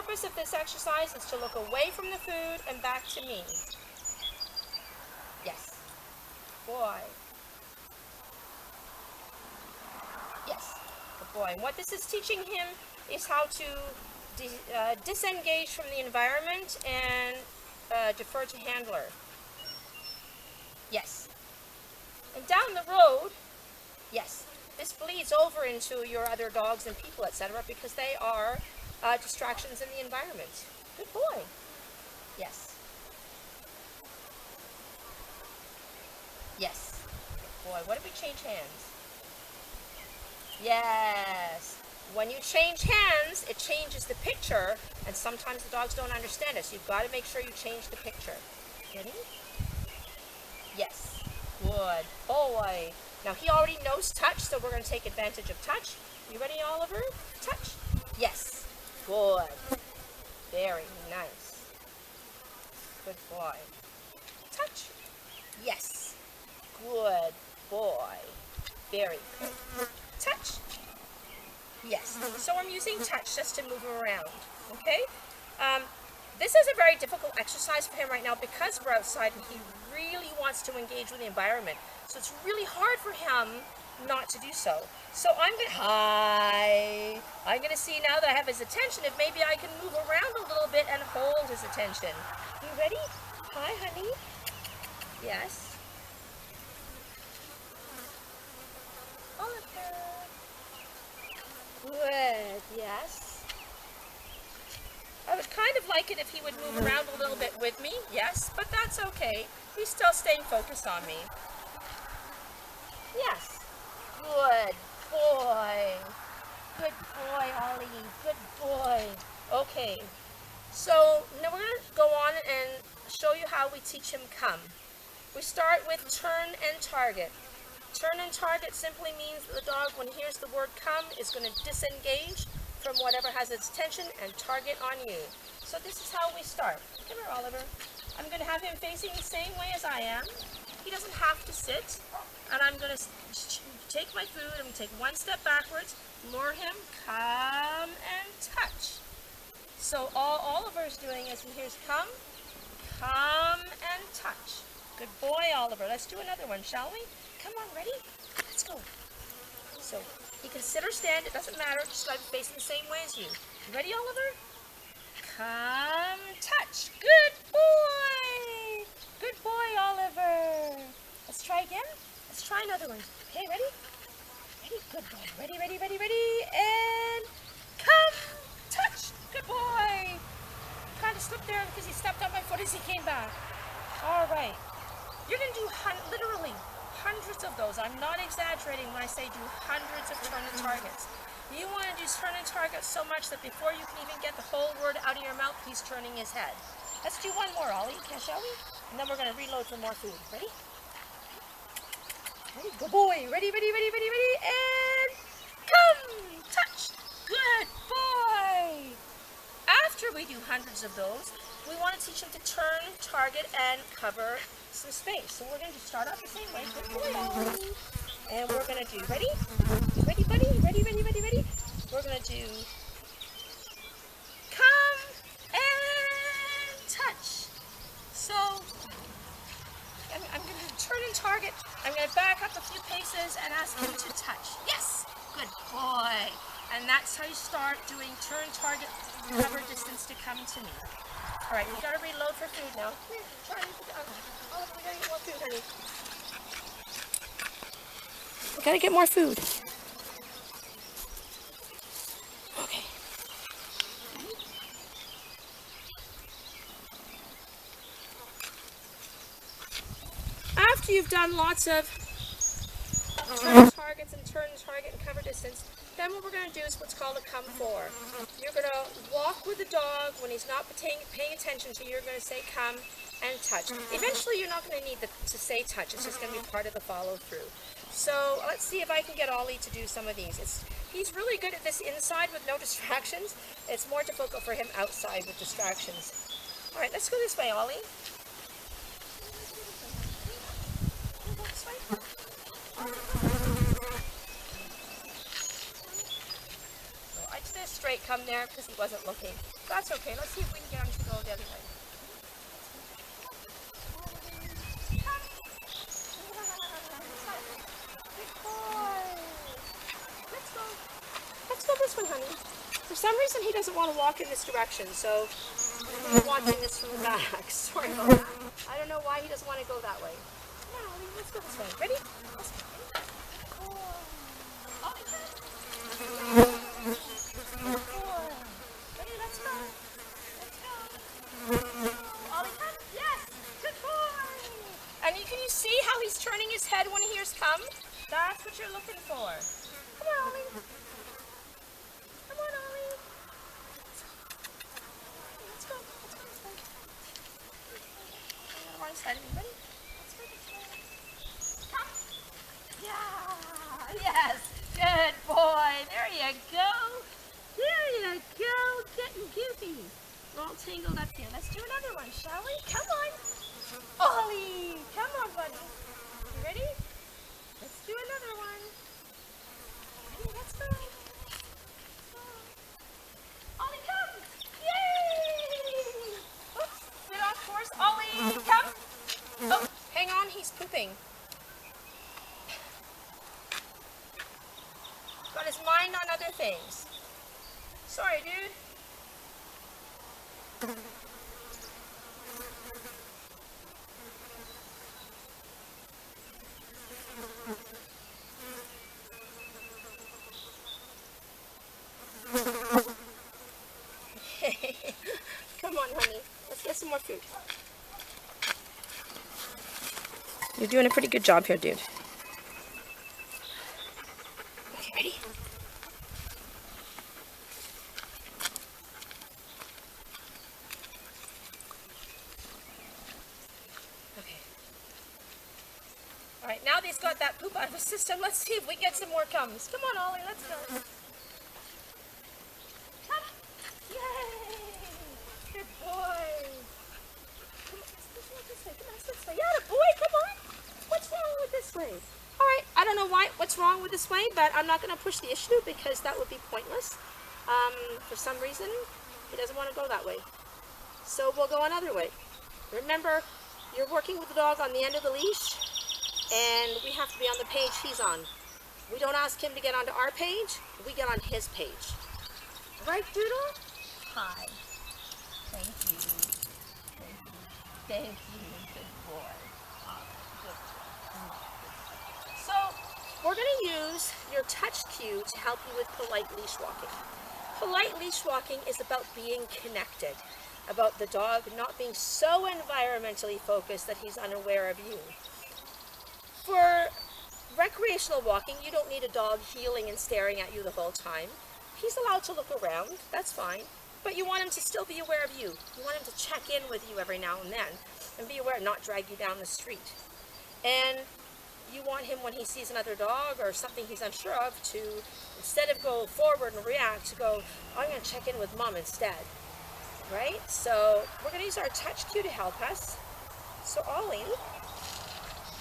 purpose of this exercise is to look away from the food and back to me. Yes. Boy. Yes. Good boy. And what this is teaching him is how to disengage from the environment and defer to handler. Yes. And down the road, yes, this bleeds over into your other dogs and people, etc., because they are distractions in the environment. Good boy. Yes. Yes. Good boy. What if we change hands? Yes. When you change hands, it changes the picture, and sometimes the dogs don't understand it, so you've got to make sure you change the picture. Ready? Yes. Good boy. Now he already knows touch, so we're going to take advantage of touch. You ready, Oliver? Touch. Yes. Good. Very nice. Good boy. Touch. Yes. Good boy. Very good. Touch. Yes. So I'm using touch just to move him around. Okay? This is a very difficult exercise for him right now because we're outside and he really wants to engage with the environment. So it's really hard for him not to do so. So I'm going to see now that I have his attention if maybe I can move around a little bit and hold his attention. You ready? Hi, honey. Yes. Oliver. Good. Yes. I would kind of like it if he would move around a little bit with me, yes, but that's okay. He's still staying focused on me. Yes. Good boy. Good boy, Ollie. Good boy. Okay. So now we're going to go on and show you how we teach him come. We start with turn and target. Turn and target simply means that the dog, when he hears the word come, is going to disengage from whatever has its attention and target on you. So this is how we start. Come here, Oliver. I'm going to have him facing the same way as I am. He doesn't have to sit. And I'm going to take my food. I'm going to take one step backwards, lure him, come, and touch. So all Oliver's doing is he hears come, and touch. Good boy, Oliver. Let's do another one, shall we? Come on, ready? Let's go. So he can sit or stand, it doesn't matter, just got to be facing the same way as you. You ready, Oliver? Come, touch. Good boy! Good boy, Oliver. Let's try again. Let's try another one. Okay, ready? Ready? Good boy. Ready, ready, ready, ready. And come, touch. Good boy. Kind of slipped there because he stepped on my foot as he came back. All right. You're going to do literally hundreds of those. I'm not exaggerating when I say do hundreds of turn and targets. You want to do turn and targets so much that before you can even get the whole word out of your mouth, he's turning his head. Let's do one more, Ollie, shall we? And then we're going to reload for more food. Ready? Ready? Good boy. Ready, ready, ready, ready, ready. And come! Touch! Good boy! After we do hundreds of those, we want to teach him to turn, target, and cover some space. So we're going to start off the same way. Good boy, Ollie. And we're going to do, ready? Ready, buddy? Ready, ready, ready, ready? We're going to do come and touch. So I'm going to turn and target. I'm going to back up a few paces and ask him to touch. Yes! Good boy. And that's how you start doing turn, target, cover distance to come to me. All right, we've got to reload for food now. Come here, Charlie. Oliver, we got to get more food, honey. We got to get more food. Okay. After you've done lots of turn targets and turn target and cover distance, then what we're going to do is what's called a come for. You're going to walk with the dog when he's not paying attention to you. You're going to say come and touch. Eventually you're not going to need to say touch. It's just going to be part of the follow through. So let's see if I can get Ollie to do some of these. He's really good at this inside with no distractions. It's more difficult for him outside with distractions. All right, let's go this way, Ollie. Go this way. straight come there because he wasn't looking. That's okay. Let's see if we can get him to go the other way. Good boy. Let's go this way, honey. For some reason, he doesn't want to walk in this direction, so I'm watching this from the back. Sorry about that. I don't know why he doesn't want to go that way. Come on, Ollie, let's go this way. Ready? Let's go. Ollie, ready, let's go. Let's go. Ollie, come. Yes, good boy. And can you see how he's turning his head when he hears come? That's what you're looking for. Come on, Ollie. Come on, Ollie. Let's go. Let's go. On the wrong side of me. Ready? Let's go this way. Come. Yeah. Yes. Good boy. There you go. There you go. Getting goofy. We're all tangled up here. Let's do another one, shall we? Come on. Ollie. Come on, buddy. You ready? Let's do another one. Ready? Let's go. Ollie, come! Yay! Oops, bit off course. Ollie, come! Oh, hang on, he's pooping. Got his mind on other things. Sorry, dude. Come on, honey. Let's get some more food. You're doing a pretty good job here, dude. Okay, ready? Okay. All right, now that he's got that poop out of his system, let's see if we get some more comes. Come on, Ollie, let's go. Come. Yay! Good boy. Come on, this way. Come on, this way. Yeah, boy, come on. What's wrong with this way? All right, I don't know what's wrong with this way, but I'm not going to push the issue because that would be pointless. For some reason, he doesn't want to go that way. So we'll go another way. Remember, you're working with the dog on the end of the leash, and we have to be on the page he's on. We don't ask him to get onto our page, we get on his page. Right, Doodle? Hi. Thank you. Thank you. Good boy. So, we're going to use your touch cue to help you with polite leash walking. Polite leash walking is about being connected, about the dog not being so environmentally focused that he's unaware of you. For recreational walking, you don't need a dog heeling and staring at you the whole time. He's allowed to look around, that's fine, but you want him to still be aware of you. You want him to check in with you every now and then and be aware, not drag you down the street. And you want him, when he sees another dog or something he's unsure of, to, instead of go forward and react, to go, I'm going to check in with Mom instead. Right? So we're going to use our touch cue to help us. So Ollie,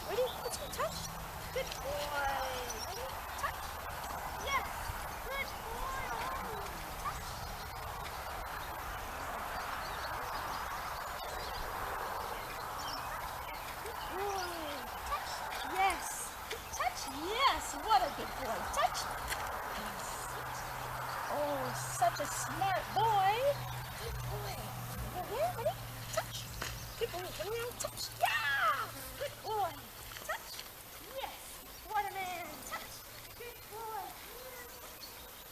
ready? Let's go touch. Good boy. Ready? Touch. Yes. Good boy. Ollie. Touch. Good boy. Touch. Yes. Touch. Yes. What a good boy. Touch. Oh, such a smart boy. Good boy. Over here, ready? Touch. Good boy. Turn around. Touch. Yeah. Good boy. Touch. Yes. What a man. Touch. Good boy.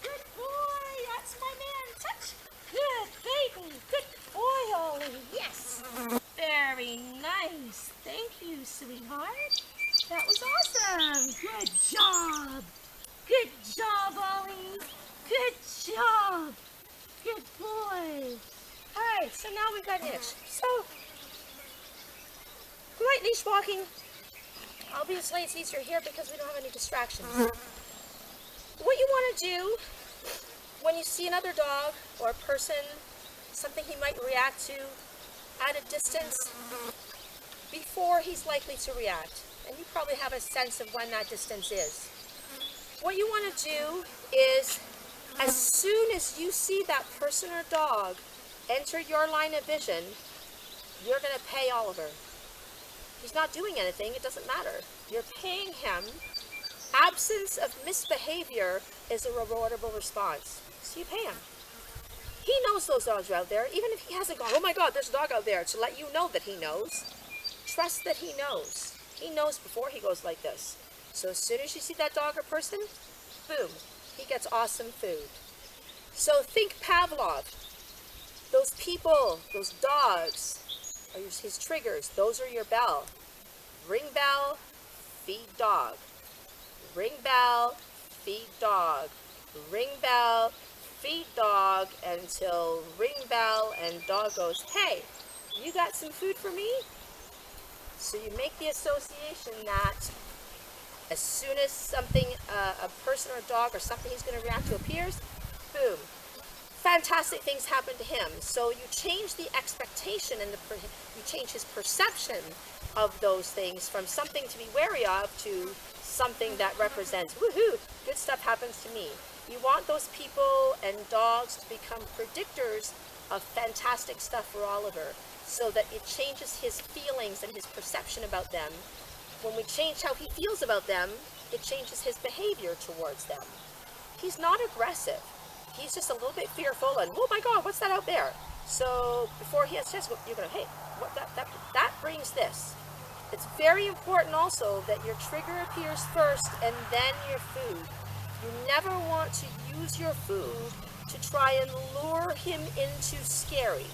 Good boy. That's my man. Touch. Good baby. Good boy, Ollie. Yes. Very nice. Thank you, sweetheart. That was awesome. Good job. Good job, Ollie. Good job. Good boy. All right, so now we've got an itch. So, polite leash walking. Obviously, it's easier here because we don't have any distractions. What you want to do when you see another dog or a person, something he might react to at a distance before he's likely to react. And you probably have a sense of when that distance is. What you want to do is As soon as you see that person or dog enter your line of vision, you're going to pay Oliver. He's not doing anything. It doesn't matter. You're paying him. Absence of misbehavior is a rewardable response. So you pay him. He knows those dogs are out there, even if he hasn't gone, oh my God, there's a dog out there, to let you know that he knows. Trust that he knows. He knows before he goes like this. So as soon as you see that dog or person, boom, he gets awesome food. So think Pavlov. Those people, those dogs, are his triggers. Those are your bell. Ring bell, feed dog. Ring bell, feed dog. Ring bell, feed dog, until ring bell and dog goes, hey, you got some food for me? So you make the association that as soon as something, a person or a dog or something he's going to react to appears, boom, fantastic things happen to him. So you change the expectation and you change his perception of those things from something to be wary of to something that represents, woohoo, good stuff happens to me. You want those people and dogs to become predictors of fantastic stuff for Oliver, so that it changes his feelings and his perception about them. When we change how he feels about them, it changes his behavior towards them. He's not aggressive. He's just a little bit fearful and, oh my God, what's that out there? So before he has a chance, you're going to, hey, what that brings this. It's very important also that your trigger appears first and then your food. You never want to use your food to try and lure him into scary.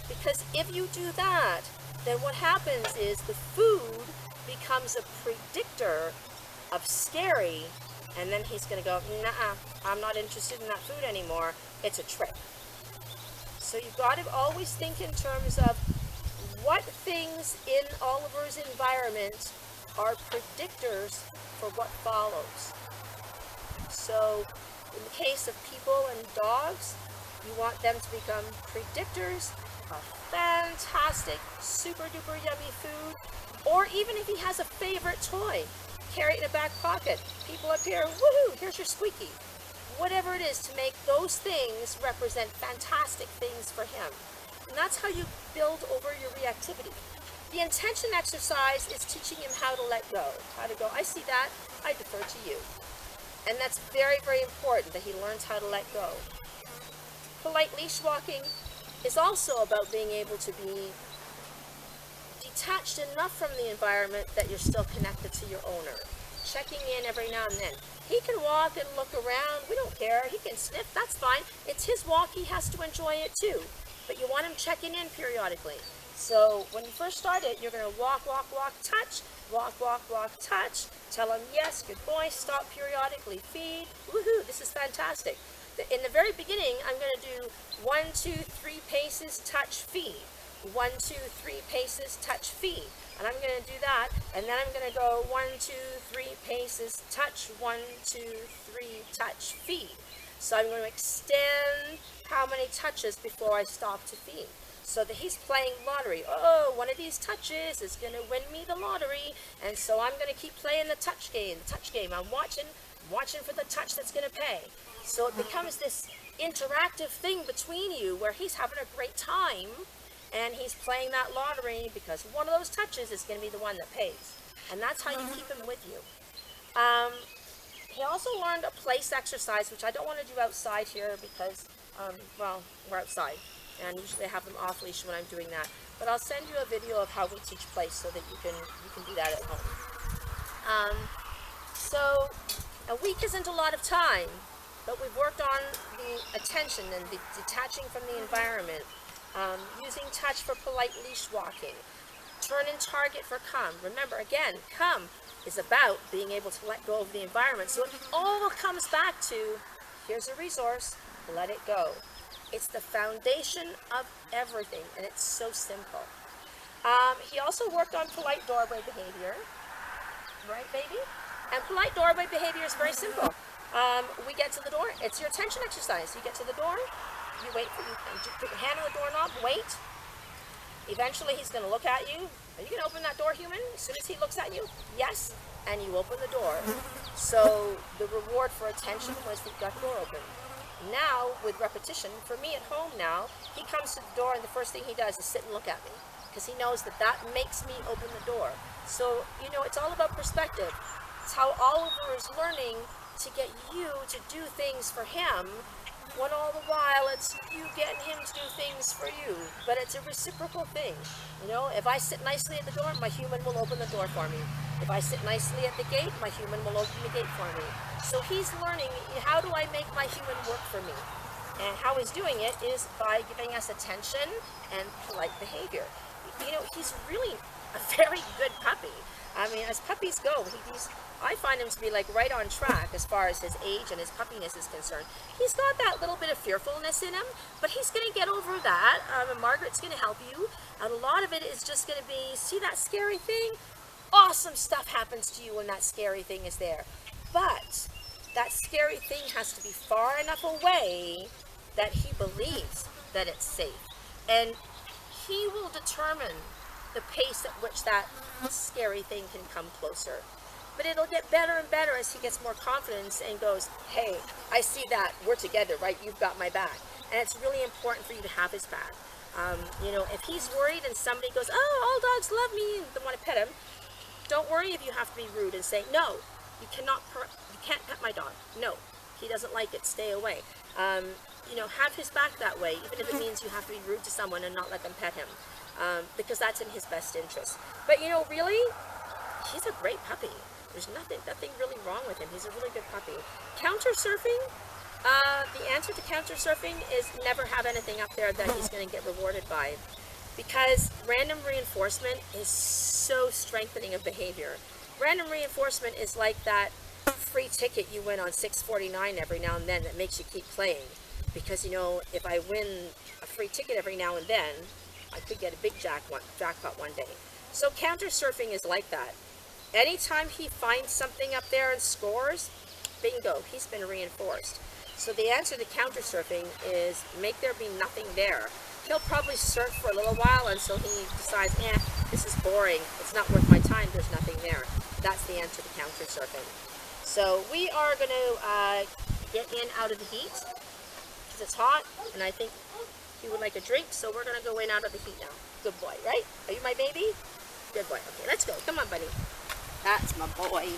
Because if you do that, then what happens is the food becomes a predictor of scary, and then he's going to go, nah, I'm not interested in that food anymore. It's a trick. So you've got to always think in terms of what things in Oliver's environment are predictors for what follows. So in the case of people and dogs, you want them to become predictors of fantastic, super duper yummy food, or even if he has a favorite toy, carry it in a back pocket. People up here, woohoo, here's your squeaky. Whatever it is, to make those things represent fantastic things for him. And that's how you build over your reactivity. The intention exercise is teaching him how to let go. How to go, I see that, I defer to you. And that's very, very important that he learns how to let go. Polite leash walking is also about being able to be detached enough from the environment that you're still connected to your owner. Checking in every now and then. He can walk and look around, we don't care. He can sniff, that's fine. It's his walk, he has to enjoy it too. But you want him checking in periodically. So when you first start it, you're going to walk, walk, walk, touch, walk, walk, walk, touch. Tell him, yes, good boy, stop periodically, feed, woohoo, this is fantastic. In the very beginning, I'm going to do 1, 2, 3 paces, touch, feed. 1, 2, 3 paces, touch, feed. And I'm going to do that, and then I'm going to go 1, 2, 3 paces, touch, 1, 2, 3, touch, feed. So I'm going to extend how many touches before I stop to feed. So that he's playing lottery. Oh, one of these touches is going to win me the lottery, and so I'm going to keep playing the touch game. I'm watching for the touch that's going to pay. So it becomes this interactive thing between you where he's having a great time, and he's playing that lottery because one of those touches is going to be the one that pays. And that's how you keep him with you. He also learned a place exercise, which I don't want to do outside here because, well, we're outside. And usually I have them off leash when I'm doing that. But I'll send you a video of how we teach place so that you can do that at home. So a week isn't a lot of time, but we've worked on the attention and the detaching from the environment, using touch for polite leash walking, turn and target for come. Remember, again, come is about being able to let go of the environment. So it all comes back to, here's a resource, let it go. It's the foundation of everything, and it's so simple. He also worked on polite doorway behavior, right, baby? And polite doorway behavior is very simple. We get to the door, it's your attention exercise. You get to the door, you wait for you put your hand on the doorknob, wait. Eventually he's going to look at you. Are you going to open that door, human? As soon as he looks at you, yes, and you open the door. So the reward for attention was that you got the door open. Now, with repetition, for me at home now, he comes to the door and the first thing he does is sit and look at me, because he knows that that makes me open the door. So, you know, it's all about perspective. It's how Oliver is learning to get you to do things for him, when all the while it's you getting him to do things for you. But it's a reciprocal thing. You know, if I sit nicely at the door, my human will open the door for me. If I sit nicely at the gate, my human will open the gate for me. So he's learning, how do I make my human work for me? And how he's doing it is by giving us attention and polite behavior. You know, he's really a very good puppy. I mean, as puppies go, I find him to be like right on track as far as his age and his puppiness is concerned. He's got that little bit of fearfulness in him, but he's going to get over that. And Margaret's going to help you. And a lot of it is just going to be, see that scary thing? Awesome stuff happens to you when that scary thing is there. But that scary thing has to be far enough away that he believes that it's safe. And he will determine the pace at which that scary thing can come closer. But it'll get better and better as he gets more confidence and goes, hey, I see that, we're together, right? You've got my back. And it's really important for you to have his back. You know, if he's worried and somebody goes, oh, all dogs love me, and they want to pet him, don't worry if you have to be rude and say, no, you can't pet my dog. No, he doesn't like it, stay away. You know, have his back that way, even if it means you have to be rude to someone and not let them pet him. Because that's in his best interest. But you know, really, he's a great puppy. There's nothing really wrong with him. He's a really good puppy. Counter surfing, the answer to counter surfing is never have anything up there that he's going to get rewarded by. Because random reinforcement is so strengthening of behavior. Random reinforcement is like that free ticket you win on 649 every now and then that makes you keep playing. Because, you know, if I win a free ticket every now and then, I could get a big jackpot one day. So counter surfing is like that. Anytime he finds something up there and scores, bingo, he's been reinforced. So the answer to counter surfing is make there be nothing there. He'll probably surf for a little while until he decides, this is boring. It's not worth my time. There's nothing there. That's the answer to counter surfing. So we are going to get in out of the heat because it's hot, and I think he would like a drink, so we're going to go in out of the heat now. Good boy, right? Are you my baby? Good boy. Okay, let's go. Come on, buddy. That's my boy.